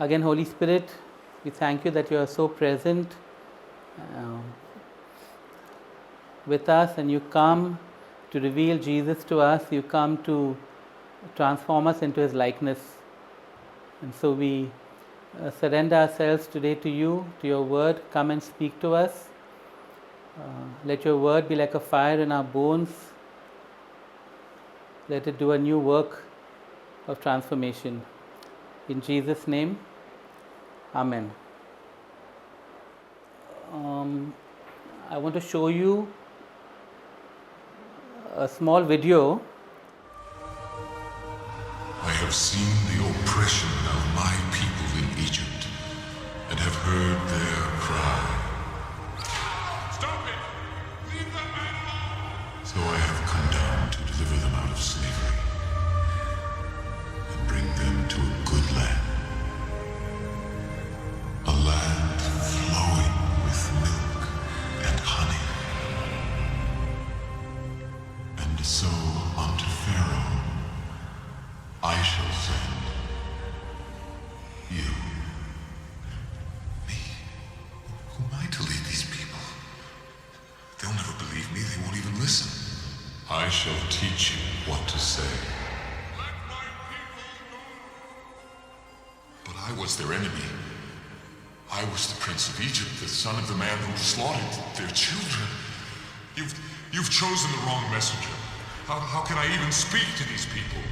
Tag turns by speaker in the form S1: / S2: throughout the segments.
S1: Again, Holy Spirit, we thank you that you are so present uh, with us, and you come to reveal Jesus to us. You come to transform us into His likeness. And so we surrender ourselves today to you, to your word. Come and speak to us. Let your word be like a fire in our bones. Let it do a new work of transformation. In Jesus' name, Amen. I want to show you a small video.
S2: I have seen the oppression of my people in Egypt and have heard their cry. Stop it! Leave that man alone! So I have come down to deliver them out of slavery and bring them to a good land. A land flowing with milk and honey. And so unto Pharaoh I shall send you, me. Who am I to lead these people? They'll never believe me. They won't even listen. I shall teach you what to say. Let my people go. But I was their enemy. I was the prince of Egypt, the son of the man who slaughtered their children. You've chosen the wrong messenger. How can I even speak to these people?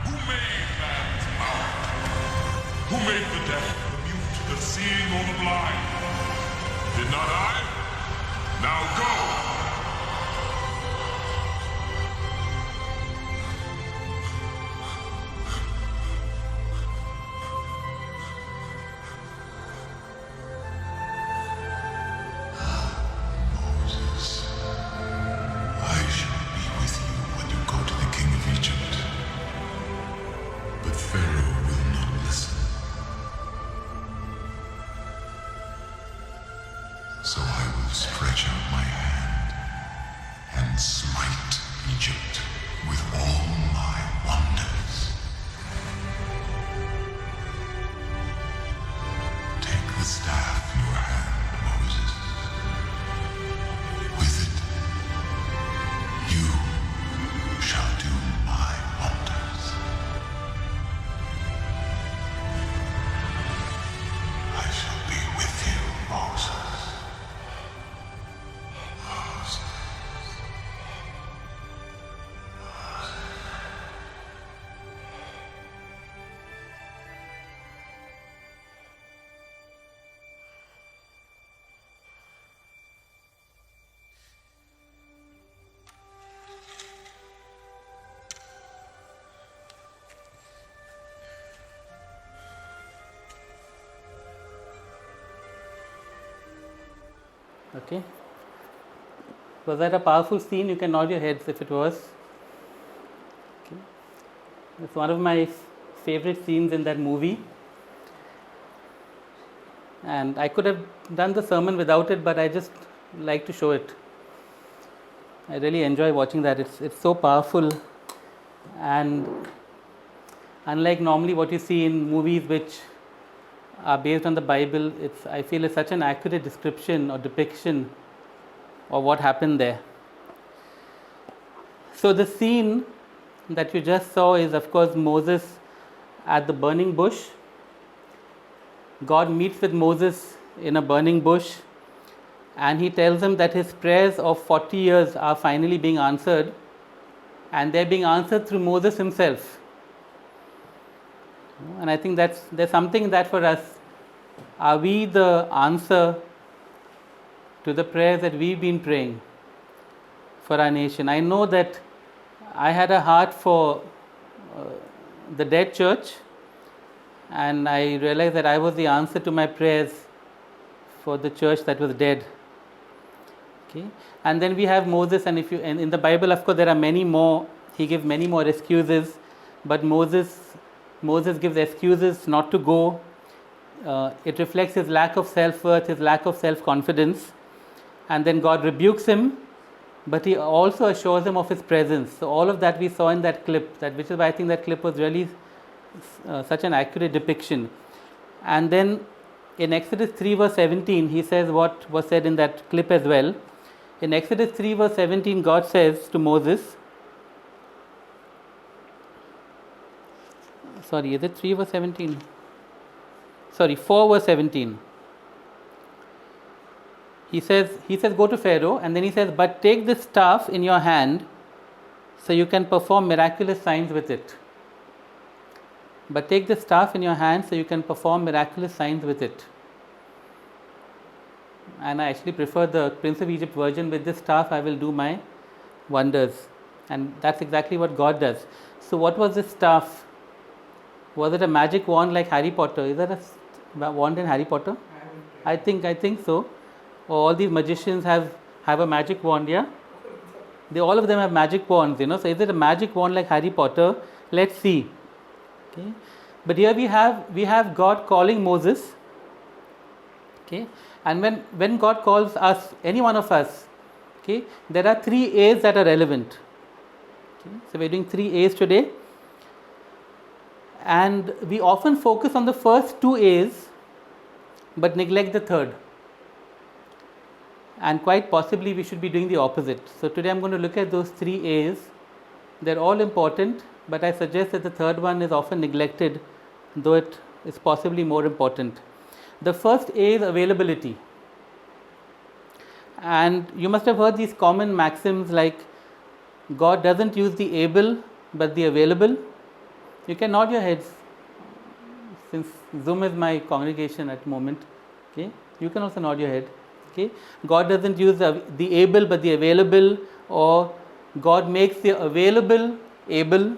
S2: Who made man's mouth? Who made the deaf, the mute, the seeing, or the blind? Did not I? Now go! Moses, I shall be with you when you go to the king of Egypt. But Pharaoh will not listen. So I will stretch out my hand and smite Egypt with all my wonders. Take the staff in your hand, Moses. With it, you shall do my wonders. I shall be with you, Moses. Moses.
S1: Okay. Was that a powerful scene? You can nod your heads if it was. Okay. It's one of my favorite scenes in that movie. And I could have done the sermon without it, but I just like to show it. I really enjoy watching that. It's so powerful. And unlike normally what you see in movies which are based on the Bible, I feel it's such an accurate description or depiction of what happened there. So the scene that you just saw is, of course, Moses at the burning bush. God meets with Moses in a burning bush, and he tells him that his prayers of 40 years are finally being answered, and they're being answered through Moses himself. And I think there's something in that for us. Are we the answer to the prayers that we've been praying for our nation? I know that I had a heart for the dead church, and I realized that I was the answer to my prayers for the church that was dead. Okay, and then we have Moses, and in the Bible, of course, there are many more. He gives many more excuses, but Moses gives excuses not to go. It reflects his lack of self-worth, his lack of self-confidence, and then God rebukes him, but he also assures him of his presence. So all of that we saw in that clip, which is why I think that clip was really such an accurate depiction. And then in Exodus 3 verse 17, he says what was said in that clip as well. In Exodus 3 verse 17, God says to Moses, sorry, is it 3 verse 17? Sorry, 4 verse 17. He says, go to Pharaoh, and then he says, but take this staff in your hand so you can perform miraculous signs with it. But take the staff in your hand so you can perform miraculous signs with it. And I actually prefer the Prince of Egypt version. With this staff I will do my wonders. And that's exactly what God does. So what was this staff? Was it a magic wand like Harry Potter? Is there a wand in Harry Potter? I think so. All these magicians have a magic wand, yeah? All of them have magic wands, So is it a magic wand like Harry Potter? Let's see. Okay. But here we have God calling Moses. Okay. And when God calls us, any one of us, okay, there are 3 A's that are relevant. Okay. So we're doing 3 A's today. And we often focus on the first 2 A's but neglect the third. And quite possibly we should be doing the opposite. So today I'm going to look at those 3 A's. They're all important, but I suggest that the third one is often neglected, though it is possibly more important. The first A is availability. And you must have heard these common maxims like God doesn't use the able but the available. You can nod your heads, since Zoom is my congregation at the moment. Okay, you can also nod your head. Okay, God doesn't use the able but the available, or God makes the available able,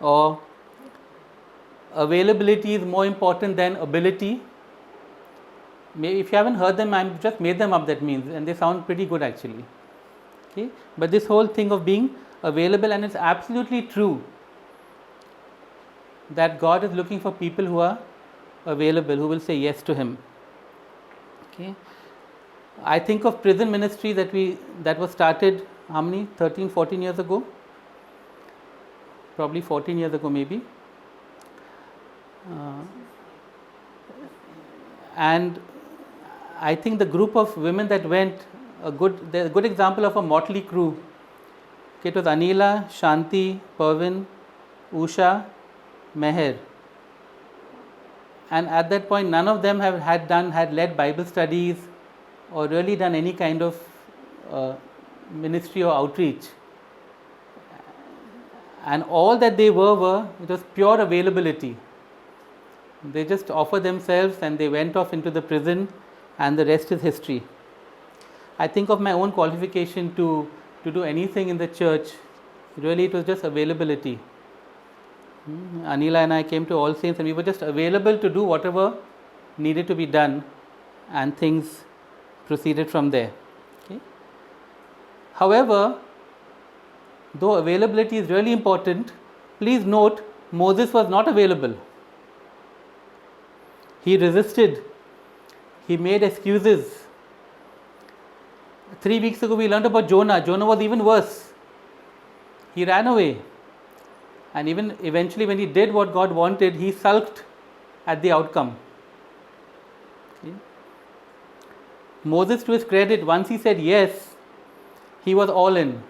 S1: or availability is more important than ability. Maybe if you haven't heard them, I've just made them up, that means, and they sound pretty good actually. Okay, but this whole thing of being available, and it's absolutely true that God is looking for people who are available, who will say yes to Him. Okay, I think of prison ministry that was started how many 13, 14 years ago, probably 14 years ago maybe, and I think the group of women that went, a good example of a motley crew. Okay, it was Anila, Shanti, Parvin, Usha, Meher, and at that point none of them had led Bible studies or really done any kind of ministry or outreach, and all that they were it was pure availability. They just offered themselves and they went off into the prison, and the rest is history. I think of my own qualification to do anything in the church. Really, it was just availability. Anila and I came to All Saints, and we were just available to do whatever needed to be done, and things proceeded from there. Okay. However, though availability is really important, please note Moses was not available. He resisted. He made excuses. 3 weeks ago we learned about Jonah. Jonah was even worse. He ran away. And even eventually when he did what God wanted, he sulked at the outcome. Okay. Moses, to his credit, once he said yes, he was all in.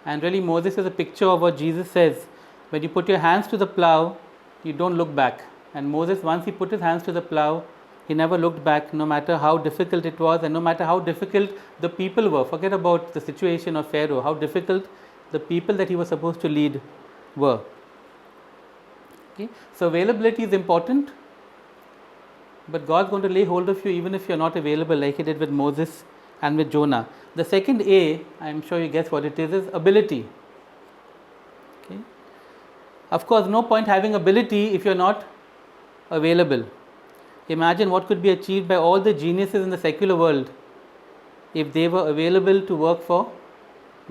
S1: And really Moses is a picture of what Jesus says. When you put your hands to the plow, you don't look back. And Moses, once he put his hands to the plow, he never looked back, no matter how difficult it was, and no matter how difficult the people were. Forget about the situation of Pharaoh, how difficult the people that he was supposed to lead were. Okay. So availability is important, but God's going to lay hold of you even if you're not available, like He did with Moses and with Jonah. The second A, I'm sure you guess what it is ability. Okay. Of course, no point having ability if you're not available. Imagine what could be achieved by all the geniuses in the secular world if they were available to work for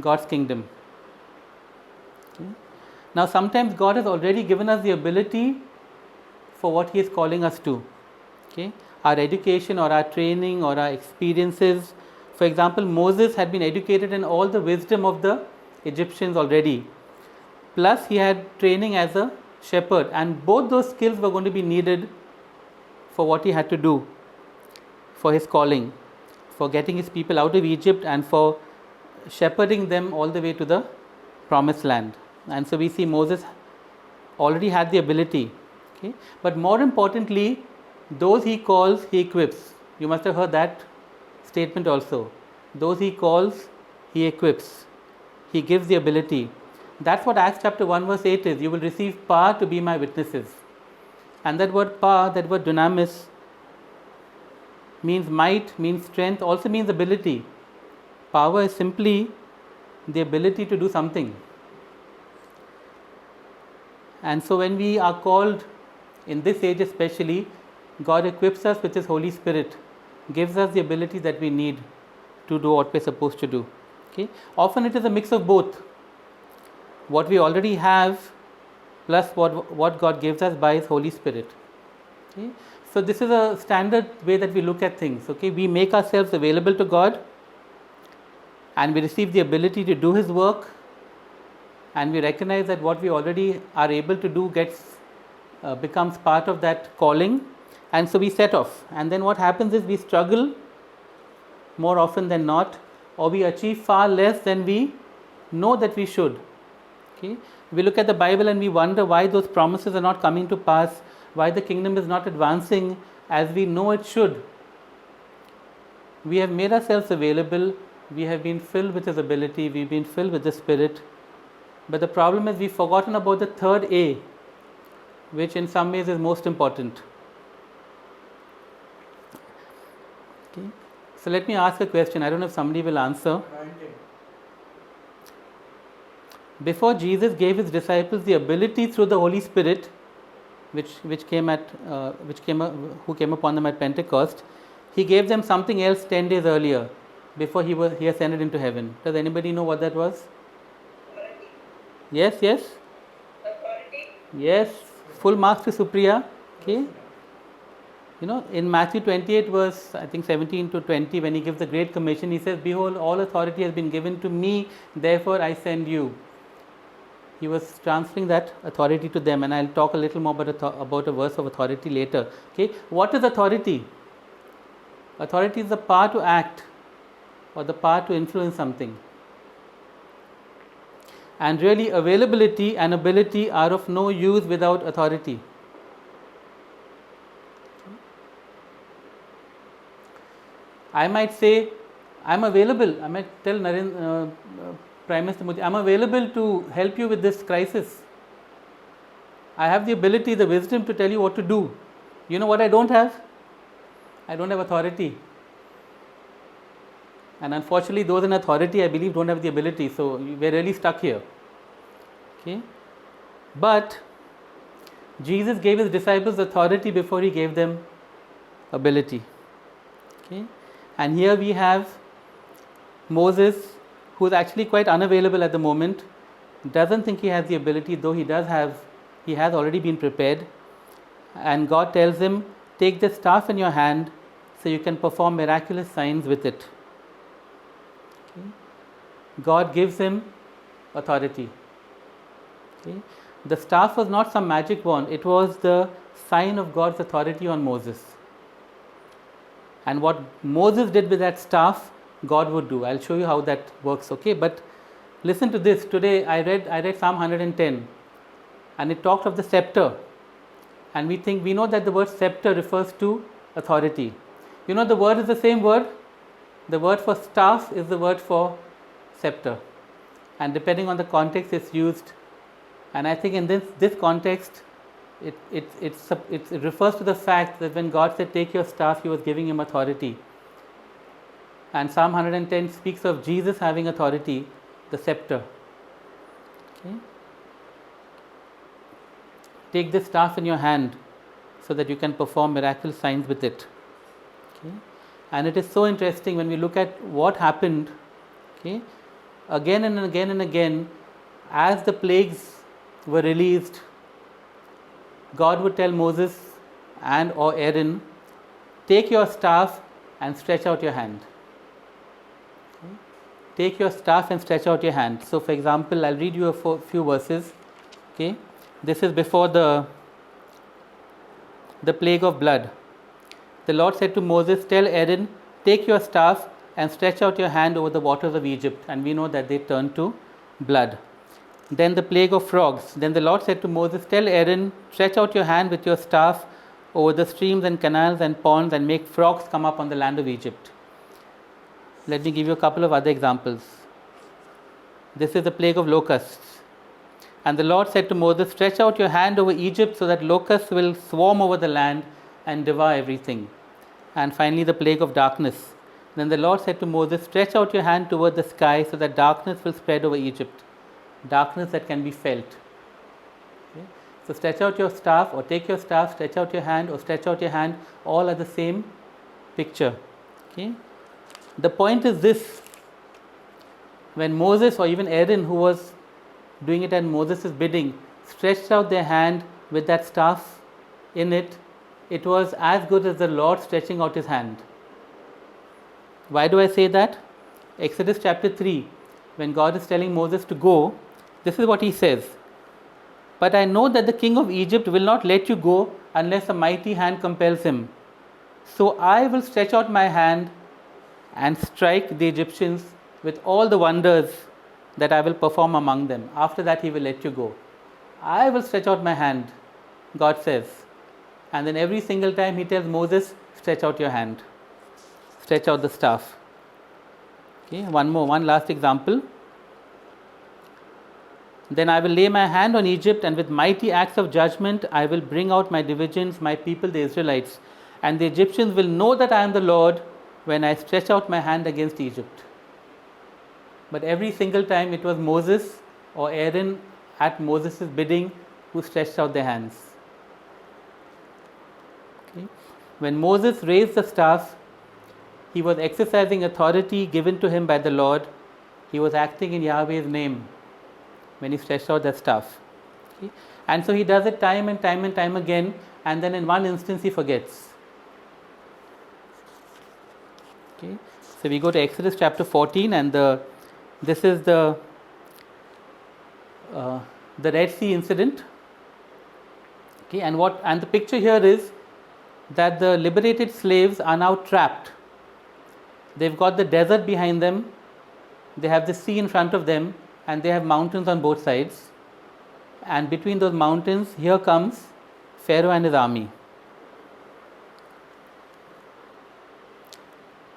S1: God's kingdom. Okay. Now, sometimes God has already given us the ability for what He is calling us to. Okay. Our education or our training or our experiences. For example, Moses had been educated in all the wisdom of the Egyptians already. Plus, he had training as a shepherd, and both those skills were going to be needed for what he had to do, for his calling, for getting his people out of Egypt and for shepherding them all the way to the promised land. And so we see Moses already had the ability. Okay? But more importantly, those he calls, he equips. You must have heard that statement also. Those he calls, he equips. He gives the ability. That's what Acts chapter 1 verse 8 is. You will receive power to be my witnesses. And that word power, that word dunamis, means might, means strength, also means ability. Power is simply the ability to do something. And so when we are called, in this age especially, God equips us with His Holy Spirit, gives us the ability that we need to do what we're supposed to do. Okay? Often it is a mix of both. What we already have plus what God gives us by His Holy Spirit. Okay? So this is a standard way that we look at things. Okay? We make ourselves available to God and we receive the ability to do His work, and we recognize that what we already are able to do becomes part of that calling, and so we set off. And then what happens is we struggle more often than not, or we achieve far less than we know that we should. Okay? We look at the Bible and we wonder why those promises are not coming to pass, why the kingdom is not advancing as we know it should. We have made ourselves available, we have been filled with His ability, we've been filled with the Spirit, but the problem is we've forgotten about the third A, which in some ways is most important. Okay. So let me ask a question. I don't know if somebody will answer. Before Jesus gave His disciples the ability through the Holy Spirit, who came upon them at Pentecost, He gave them something else 10 days earlier, before He ascended into heaven. Does anybody know what that was? Yes.
S3: Authority.
S1: Yes. Full marks to Supriya. Okay. You know, in Matthew 28 verse, I think 17 to 20, when He gives the Great Commission, He says, "Behold, all authority has been given to me, therefore I send you." He was transferring that authority to them, and I'll talk a little more about a verse of authority later. Okay. What is authority? Authority is the power to act or the power to influence something. And really, availability and ability are of no use without authority. I might say, I'm available. I might tell Prime Minister Modi, I'm available to help you with this crisis. I have the ability, the wisdom to tell you what to do. You know what I don't have? I don't have authority. And unfortunately, those in authority, I believe, don't have the ability. So we're really stuck here. Okay? But Jesus gave His disciples authority before He gave them ability. Okay? And here we have Moses, who is actually quite unavailable at the moment, doesn't think he has the ability, though he has already been prepared. And God tells him, take the staff in your hand so you can perform miraculous signs with it. Okay? God gives him authority. Okay? The staff was not some magic wand, it was the sign of God's authority on Moses. And what Moses did with that staff, God would do. I'll show you how that works. Okay, but listen to this. Today I read Psalm 110, and it talked of the scepter. And we know that the word scepter refers to authority. You know, the word is the same word. The word for staff is the word for scepter, and depending on the context, it's used. And I think in this context, it refers to the fact that when God said, "Take your staff," He was giving him authority. And Psalm 110 speaks of Jesus having authority, the scepter. Okay? Take this staff in your hand so that you can perform miraculous signs with it. Okay? And it is so interesting when we look at what happened, okay, again and again and again, as the plagues were released, God would tell Moses or Aaron, take your staff and stretch out your hand. Okay? Take your staff and stretch out your hand. So for example, I'll read you a few verses. Okay? This is before the plague of blood. the Lord said to Moses, "Tell Aaron, take your staff and stretch out your hand over the waters of Egypt." And we know that they turned to blood. Then the plague of frogs. Then the Lord said to Moses, "Tell Aaron, stretch out your hand with your staff over the streams and canals and ponds and make frogs come up on the land of Egypt." Let me give you a couple of other examples. This is the plague of locusts. And the Lord said to Moses, "Stretch out your hand over Egypt so that locusts will swarm over the land and devour everything." And finally, the plague of darkness. Then the Lord said to Moses, "Stretch out your hand toward the sky so that darkness will spread over Egypt." Darkness that can be felt. Okay? So stretch out your staff, or take your staff, stretch out your hand, or stretch out your hand, all are the same picture. Okay? The point is this: when Moses or even Aaron, who was doing it at Moses' bidding, stretched out their hand with that staff in it, it was as good as the Lord stretching out his hand. Why do I say that? Exodus chapter 3, when God is telling Moses to go, this is what he says: "But I know that the king of Egypt will not let you go unless a mighty hand compels him. So I will stretch out my hand and strike the Egyptians with all the wonders that I will perform among them. After that he will let you go." I will stretch out my hand, God says. And then every single time he tells Moses, stretch out your hand. Stretch out the staff. Okay, one last example. "Then I will lay my hand on Egypt, and with mighty acts of judgment I will bring out my divisions, my people the Israelites. And the Egyptians will know that I am the Lord when I stretch out my hand against Egypt." But every single time it was Moses or Aaron at Moses' bidding who stretched out their hands. Okay. When Moses raised the staff, he was exercising authority given to him by the Lord. He was acting in Yahweh's name when he stretched out that staff. Okay. And so he does it time and time and time again, and then in one instance he forgets. Okay. So we go to Exodus chapter 14, and this is the Red Sea incident. Okay. And the picture here is that the liberated slaves are now trapped. They've got the desert behind them, they have the sea in front of them, and they have mountains on both sides. And between those mountains, here comes Pharaoh and his army.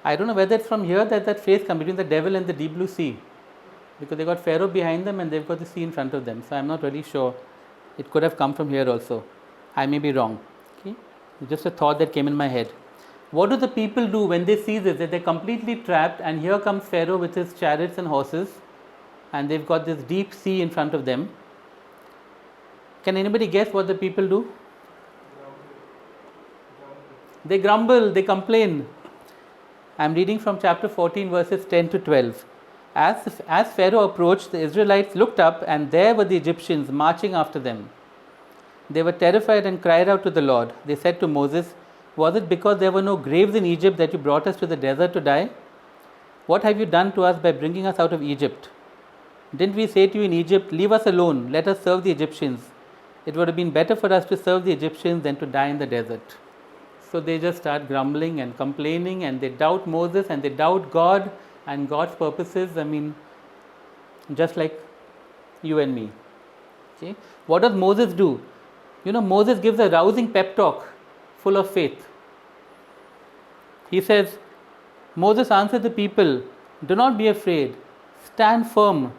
S1: I don't know whether it's from here that phrase comes, between the devil and the deep blue sea, because they got Pharaoh behind them and they've got the sea in front of them. So I'm not really sure. It could have come from here also. I may be wrong. Okay? Just a thought that came in my head. What do the people do when they see this? That they're completely trapped, and here comes Pharaoh with his chariots and horses, and they've got this deep sea in front of them. Can anybody guess what the people do? They grumble, they complain. I'm reading from chapter 14, verses 10 to 12. As Pharaoh approached, the Israelites looked up, and there were the Egyptians marching after them. They were terrified and cried out to the Lord. They said to Moses, "Was it because there were no graves in Egypt that you brought us to the desert to die? What have you done to us by bringing us out of Egypt? Didn't we say to you in Egypt, 'Leave us alone, let us serve the Egyptians'? It would have been better for us to serve the Egyptians than to die in the desert." So they just start grumbling and complaining, and they doubt Moses and they doubt God and God's purposes. I mean, just like you and me. Okay? What does Moses do? You know, Moses gives a rousing pep talk full of faith. He says, Moses answered the people, "Do not be afraid, stand firm,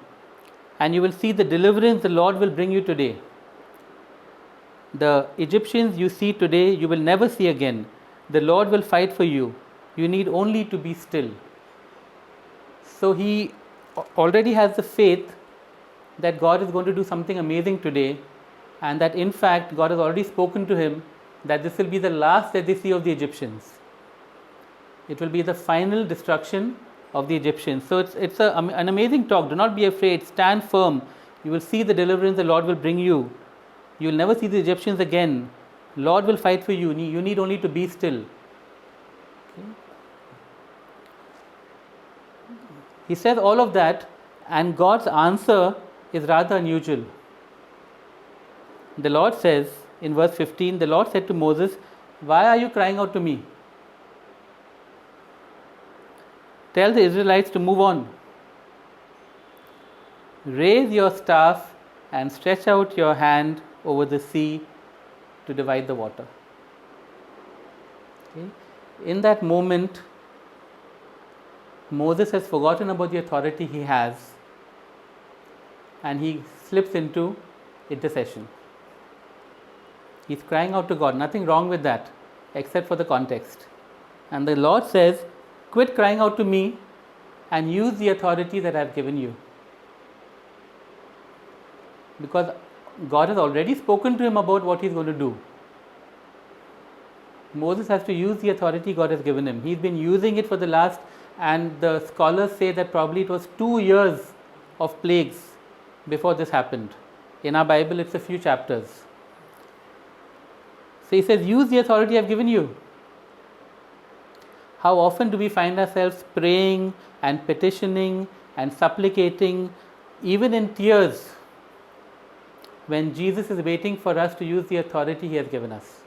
S1: and you will see the deliverance the Lord will bring you today. The Egyptians you see today, you will never see again. The Lord will fight for you. You need only to be still." So he already has the faith that God is going to do something amazing today, and that in fact God has already spoken to him that this will be the last that they see of the Egyptians. It will be the final destruction of the Egyptians. So it's an amazing talk. Do not be afraid, stand firm. You will see the deliverance the Lord will bring you. You will never see the Egyptians again. Lord will fight for you. You need only to be still. Okay. He says all of that, and God's answer is rather unusual. The Lord says in verse 15, the Lord said to Moses, "Why are you crying out to me? tell the Israelites to move on. Raise your staff and stretch out your hand over the sea to divide the water. Okay. In that moment, Moses has forgotten about the authority he has, and he slips into intercession. He's crying out to God. Nothing wrong with that, except for the context. And the Lord says, quit crying out to me and use the authority that I've given you. Because God has already spoken to him about what he's going to do. Moses has to use the authority God has given him. He's been using it for the last, and the scholars say that probably it was 2 years of plagues before this happened. In our Bible, it's a few chapters. So he says, use the authority I've given you. How often do we find ourselves praying and petitioning and supplicating, even in tears, when Jesus is waiting for us to use the authority he has given us?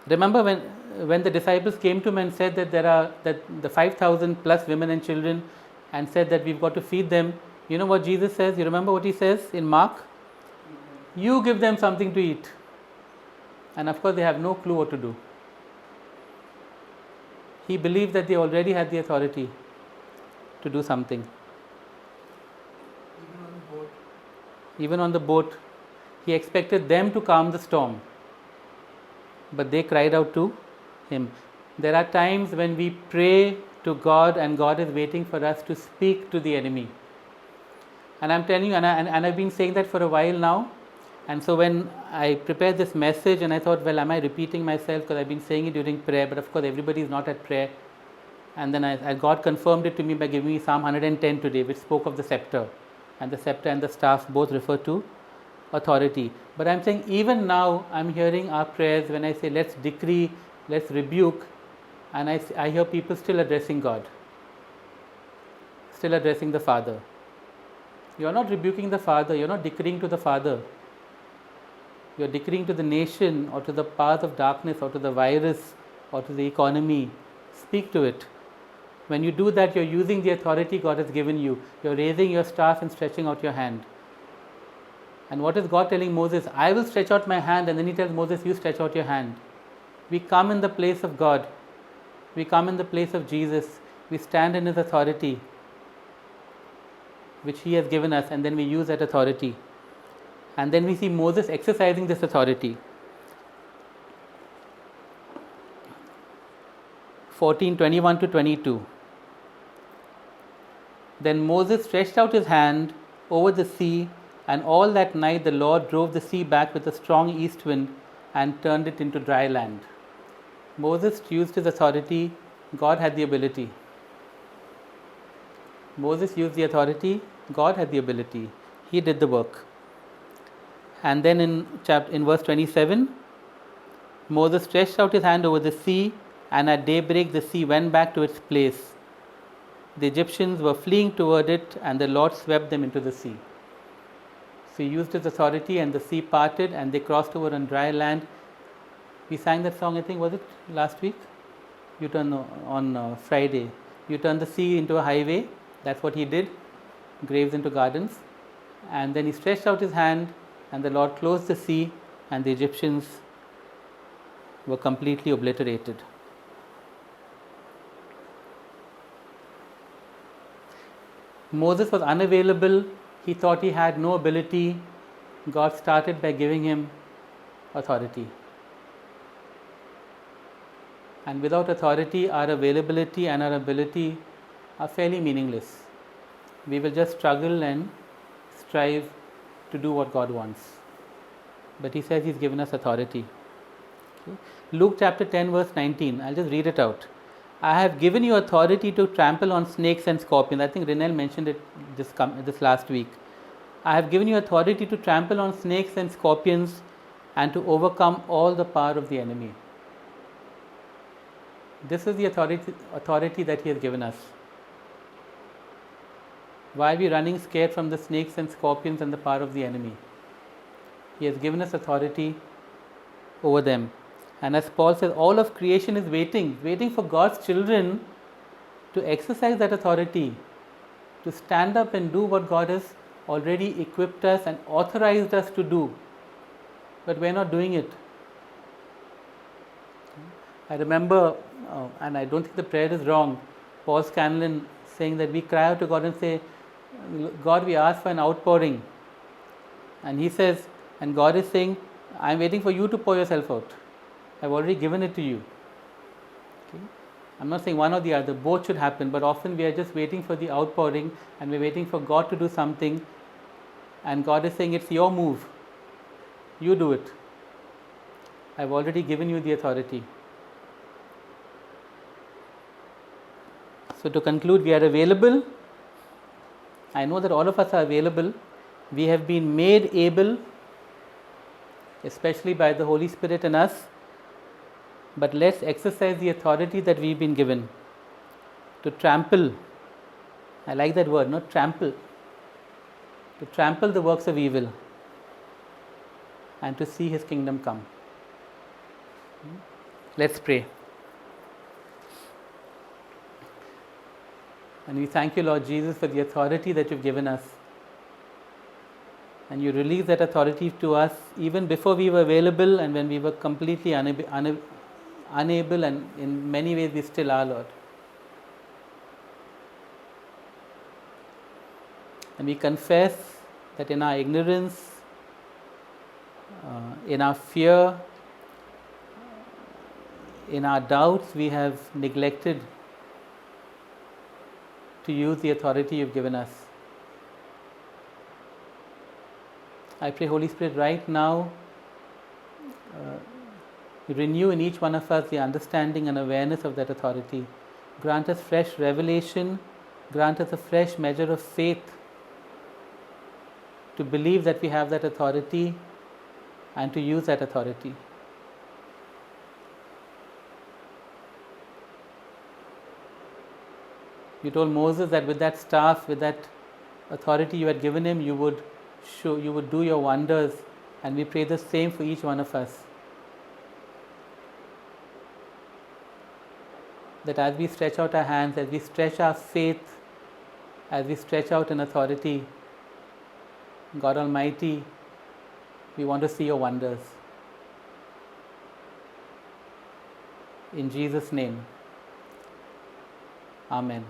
S1: Remember when the disciples came to him and said that the 5,000 plus women and children, and said that we've got to feed them. You know what Jesus says? You remember what he says in Mark? You give them something to eat. And of course they have no clue what to do. He believed that they already had the authority to do something. Even on the boat, he expected them to calm the storm. But they cried out to him. There are times when we pray to God and God is waiting for us to speak to the enemy. And I'm telling you, and I've been saying that for a while now. And so when I prepared this message, and I thought, well, am I repeating myself? Because I've been saying it during prayer, but of course everybody is not at prayer. And then God confirmed it to me by giving me Psalm 110 today, which spoke of the scepter. And the scepter and the staff both refer to authority. But I'm saying even now I'm hearing our prayers when I say let's decree, let's rebuke, and I hear people still addressing God, still addressing the Father. You're not rebuking the Father, you're not decreeing to the Father. You're decreeing to the nation or to the path of darkness or to the virus or to the economy. Speak to it. When you do that, you're using the authority God has given you. You're raising your staff and stretching out your hand. And what is God telling Moses? I will stretch out my hand, and then he tells Moses, you stretch out your hand. We come in the place of God. We come in the place of Jesus. We stand in his authority, which he has given us, and then we use that authority. And then we see Moses exercising this authority. 14:21 to 22. Then Moses stretched out his hand over the sea, and all that night the Lord drove the sea back with a strong east wind and turned it into dry land. Moses used his authority. God had the ability. Moses used the authority. God had the ability. He did the work. And then in verse 27, Moses stretched out his hand over the sea, and at daybreak the sea went back to its place. The Egyptians were fleeing toward it, and the Lord swept them into the sea. So he used his authority, and the sea parted, and they crossed over on dry land. We sang that song, I think, was it last week? You turn on Friday. You turn the sea into a highway. That's what he did. Graves into gardens. And then he stretched out his hand, and the Lord closed the sea, and the Egyptians were completely obliterated. Moses was unavailable. He thought he had no ability. God started by giving him authority. And without authority, our availability and our ability are fairly meaningless. We will just struggle and strive to do what God wants. But he says he's given us authority. Okay. Luke chapter 10 verse 19. I'll just read it out. I have given you authority to trample on snakes and scorpions. I think Rinel mentioned it this last week. I have given you authority to trample on snakes and scorpions and to overcome all the power of the enemy. This is the authority that he has given us. Why are we running scared from the snakes and scorpions and the power of the enemy? He has given us authority over them. And as Paul says, all of creation is waiting for God's children to exercise that authority, to stand up and do what God has already equipped us and authorized us to do. But we're not doing it. I remember, and I don't think the prayer is wrong, Paul Scanlon saying that we cry out to God and say, God, we ask for an outpouring. And he says, and God is saying, I'm waiting for you to pour yourself out. I've already given it to you. Okay? I'm not saying one or the other, both should happen, but often we are just waiting for the outpouring and we're waiting for God to do something, and God is saying, it's your move. You do it. I've already given you the authority. So to conclude, we are available. I know that all of us are available. We have been made able, especially by the Holy Spirit in us. But let's exercise the authority that we've been given to trample. I like that word, not trample. To trample the works of evil and to see His kingdom come. Let's pray. And we thank you, Lord Jesus, for the authority that you've given us. And you released that authority to us even before we were available and when we were completely unable, and in many ways we still are, Lord. And we confess that in our ignorance, in our fear, in our doubts, we have neglected to use the authority you've given us. I pray, Holy Spirit, right now, renew in each one of us the understanding and awareness of that authority. Grant us fresh revelation, grant us a fresh measure of faith to believe that we have that authority and to use that authority. You told Moses that with that staff, with that authority you had given him, you would do your wonders, and we pray the same for each one of us. That as we stretch out our hands, as we stretch our faith, as we stretch out in authority, God Almighty, we want to see your wonders. In Jesus' name, Amen.